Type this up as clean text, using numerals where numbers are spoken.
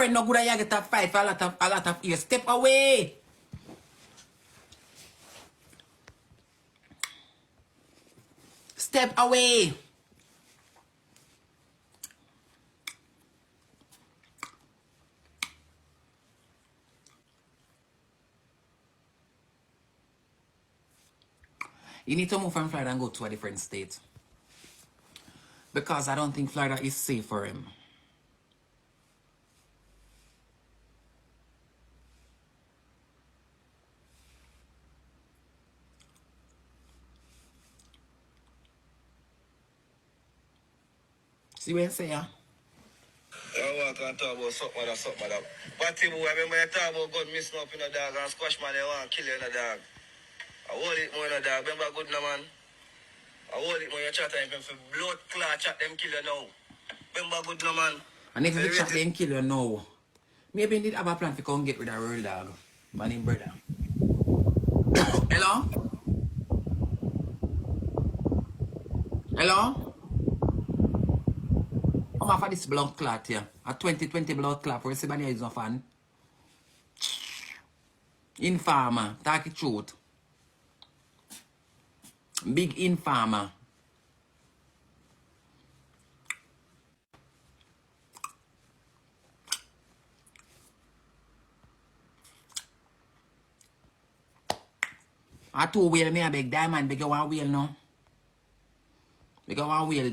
No good I get a fight for a lot of years. Step away. Step away. You need to move from Florida and go to a different state. Because I don't think Florida is safe for him. See what I say, yeah? I want to talk about something. But boy, remember you talk about gun missing up in the dog and squash man, they want to kill you in the dog. I hold it more in the dog. Remember good no man? I hold it more you chat time for blood clot chat them kill you now. Remember good no man? And if you chat them kill you now, maybe you need to have a plan to come get rid of real dog. My name brother. Hello? Hello? I'm off of this blood clot here. A 2020 blood clot for somebody is no fan. Informer, talk it truth. Big informer. I two wheel me a big diamond, big one wheel no. Big one wheel.